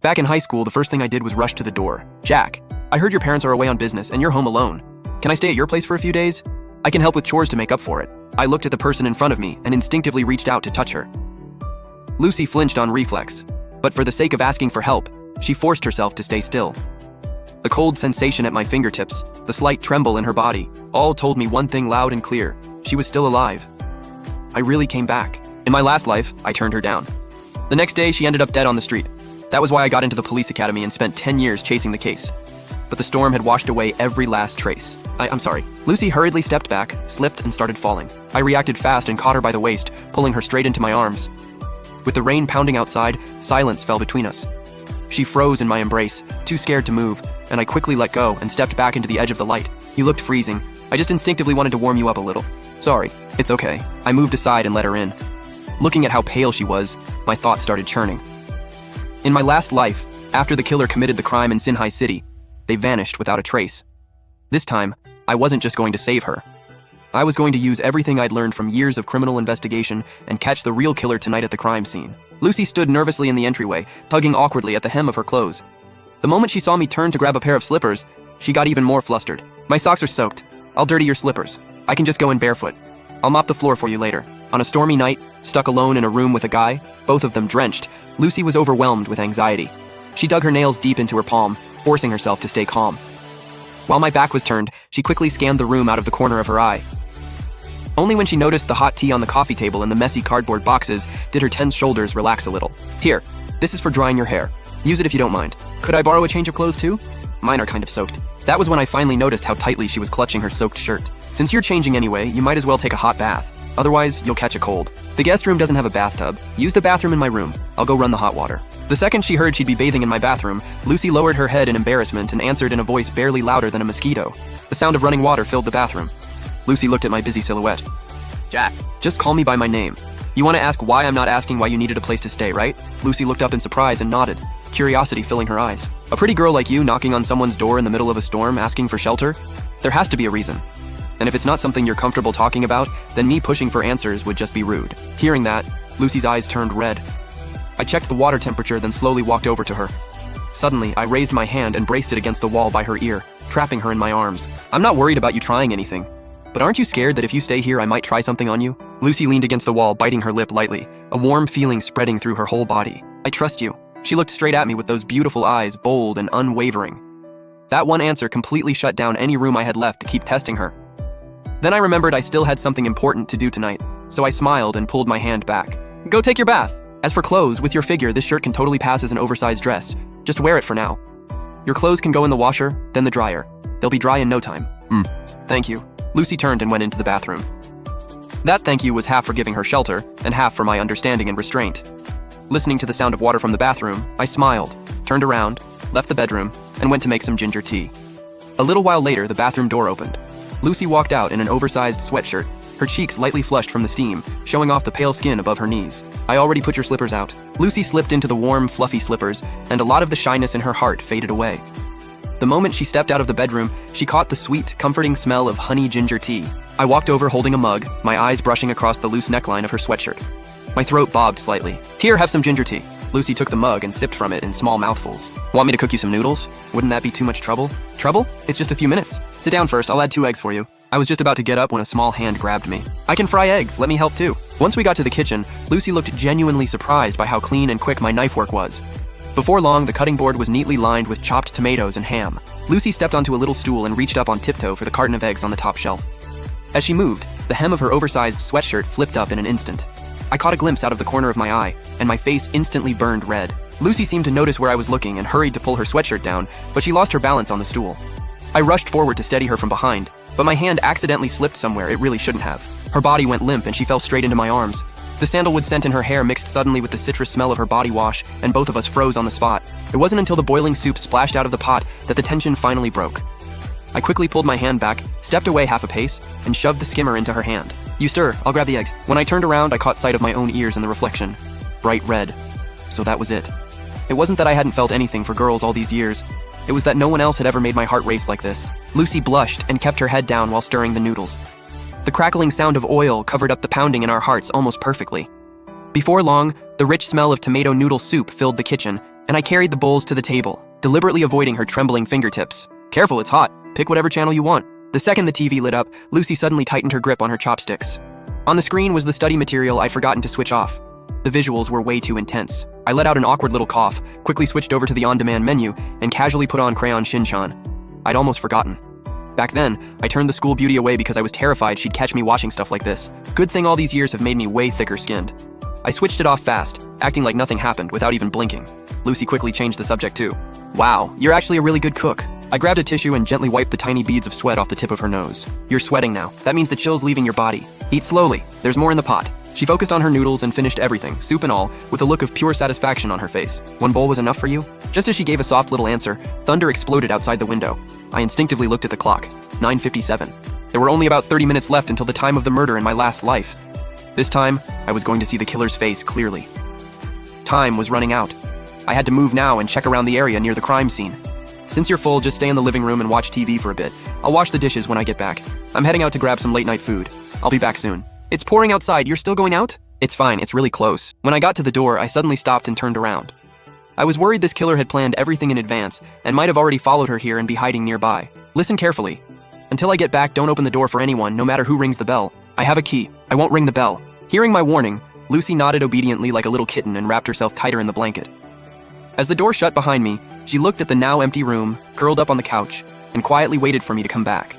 Back in high school, the first thing I did was rush to the door. "Jack, I heard your parents are away on business and you're home alone. Can I stay at your place for a few days? I can help with chores to make up for it." I looked at the person in front of me and instinctively reached out to touch her. Lucy flinched on reflex, but for the sake of asking for help, she forced herself to stay still. The cold sensation at my fingertips, the slight tremble in her body, all told me one thing loud and clear: she was still alive. I really came back. In my last life, I turned her down. The next day, she ended up dead on the street. That was why I got into the police academy and spent 10 years chasing the case. But the storm had washed away every last trace. I'm sorry. Lucy hurriedly stepped back, slipped, and started falling. I reacted fast and caught her by the waist, pulling her straight into my arms. With the rain pounding outside, silence fell between us. She froze in my embrace, too scared to move, and I quickly let go and stepped back into the edge of the light. "You looked freezing. I just instinctively wanted to warm you up a little." "Sorry." "It's okay." I moved aside and let her in. Looking at how pale she was, my thoughts started churning. In my last life, after the killer committed the crime in Sinhai City, they vanished without a trace. This time, I wasn't just going to save her. I was going to use everything I'd learned from years of criminal investigation and catch the real killer tonight at the crime scene. Lucy stood nervously in the entryway, tugging awkwardly at the hem of her clothes. The moment she saw me turn to grab a pair of slippers, she got even more flustered. "My socks are soaked. I'll dirty your slippers. I can just go in barefoot. I'll mop the floor for you later." On a stormy night, stuck alone in a room with a guy, both of them drenched, Lucy was overwhelmed with anxiety. She dug her nails deep into her palm, forcing herself to stay calm. While my back was turned, she quickly scanned the room out of the corner of her eye. Only when she noticed the hot tea on the coffee table and the messy cardboard boxes did her tense shoulders relax a little. "Here, this is for drying your hair. Use it if you don't mind. Could I borrow a change of clothes too? Mine are kind of soaked." That was when I finally noticed how tightly she was clutching her soaked shirt. "Since you're changing anyway, you might as well take a hot bath. Otherwise, you'll catch a cold. The guest room doesn't have a bathtub. Use the bathroom in my room. I'll go run the hot water." The second she heard she'd be bathing in my bathroom, Lucy lowered her head in embarrassment and answered in a voice barely louder than a mosquito. The sound of running water filled the bathroom. Lucy looked at my busy silhouette. "Jack, just call me by my name. You want to ask why I'm not asking why you needed a place to stay, right?" Lucy looked up in surprise and nodded, curiosity filling her eyes. "A pretty girl like you knocking on someone's door in the middle of a storm asking for shelter? There has to be a reason. And if it's not something you're comfortable talking about, then me pushing for answers would just be rude." Hearing that, Lucy's eyes turned red. I checked the water temperature, then slowly walked over to her. Suddenly, I raised my hand and braced it against the wall by her ear, trapping her in my arms. "I'm not worried about you trying anything. But aren't you scared that if you stay here, I might try something on you?" Lucy leaned against the wall, biting her lip lightly, a warm feeling spreading through her whole body. "I trust you." She looked straight at me with those beautiful eyes, bold and unwavering. That one answer completely shut down any room I had left to keep testing her. Then I remembered I still had something important to do tonight, so I smiled and pulled my hand back. "Go take your bath. As for clothes, with your figure, this shirt can totally pass as an oversized dress. Just wear it for now. Your clothes can go in the washer, then the dryer. They'll be dry in no time." Thank you." Lucy turned and went into the bathroom. That thank you was half for giving her shelter, and half for my understanding and restraint. Listening to the sound of water from the bathroom, I smiled, turned around, left the bedroom, and went to make some ginger tea. A little while later, the bathroom door opened. Lucy walked out in an oversized sweatshirt, her cheeks lightly flushed from the steam, showing off the pale skin above her knees. "I already put your slippers out." Lucy slipped into the warm, fluffy slippers, and a lot of the shyness in her heart faded away. The moment she stepped out of the bedroom, she caught the sweet, comforting smell of honey ginger tea. I walked over holding a mug, my eyes brushing across the loose neckline of her sweatshirt. My throat bobbed slightly. "Here, have some ginger tea." Lucy took the mug and sipped from it in small mouthfuls. "Want me to cook you some noodles? Wouldn't that be too much trouble?" "Trouble? It's just a few minutes. Sit down first, I'll add 2 eggs for you." I was just about to get up when a small hand grabbed me. "I can fry eggs, let me help too." Once we got to the kitchen, Lucy looked genuinely surprised by how clean and quick my knife work was. Before long, the cutting board was neatly lined with chopped tomatoes and ham. Lucy stepped onto a little stool and reached up on tiptoe for the carton of eggs on the top shelf. As she moved, the hem of her oversized sweatshirt flipped up in an instant. I caught a glimpse out of the corner of my eye, and my face instantly burned red. Lucy seemed to notice where I was looking and hurried to pull her sweatshirt down, but she lost her balance on the stool. I rushed forward to steady her from behind, but my hand accidentally slipped somewhere it really shouldn't have. Her body went limp and she fell straight into my arms. The sandalwood scent in her hair mixed suddenly with the citrus smell of her body wash, and both of us froze on the spot. It wasn't until the boiling soup splashed out of the pot that the tension finally broke. I quickly pulled my hand back, stepped away half a pace, and shoved the skimmer into her hand. "You stir, I'll grab the eggs." When I turned around, I caught sight of my own ears in the reflection. Bright red. So that was it. It wasn't that I hadn't felt anything for girls all these years. It was that no one else had ever made my heart race like this. Lucy blushed and kept her head down while stirring the noodles. The crackling sound of oil covered up the pounding in our hearts almost perfectly. Before long, the rich smell of tomato noodle soup filled the kitchen, and I carried the bowls to the table, deliberately avoiding her trembling fingertips. Careful, it's hot. Pick whatever channel you want. The second the TV lit up, Lucy suddenly tightened her grip on her chopsticks. On the screen was the study material I'd forgotten to switch off. The visuals were way too intense. I let out an awkward little cough, quickly switched over to the on-demand menu, and casually put on Crayon Shin-chan. I'd almost forgotten. Back then, I turned the school beauty away because I was terrified she'd catch me watching stuff like this. Good thing all these years have made me way thicker-skinned. I switched it off fast, acting like nothing happened without even blinking. Lucy quickly changed the subject too. Wow, you're actually a really good cook. I grabbed a tissue and gently wiped the tiny beads of sweat off the tip of her nose. You're sweating now. That means the chill's leaving your body. Eat slowly. There's more in the pot. She focused on her noodles and finished everything, soup and all, with a look of pure satisfaction on her face. One bowl was enough for you? Just as she gave a soft little answer, thunder exploded outside the window. I instinctively looked at the clock. 9:57. There were only about 30 minutes left until the time of the murder in my last life. This time, I was going to see the killer's face clearly. Time was running out. I had to move now and check around the area near the crime scene. Since you're full, just stay in the living room and watch TV for a bit. I'll wash the dishes when I get back. I'm heading out to grab some late-night food. I'll be back soon. It's pouring outside. You're still going out? It's fine. It's really close. When I got to the door, I suddenly stopped and turned around. I was worried this killer had planned everything in advance and might have already followed her here and be hiding nearby. Listen carefully. Until I get back, don't open the door for anyone, no matter who rings the bell. I have a key. I won't ring the bell. Hearing my warning, Lucy nodded obediently like a little kitten and wrapped herself tighter in the blanket. As the door shut behind me, she looked at the now empty room, curled up on the couch, and quietly waited for me to come back.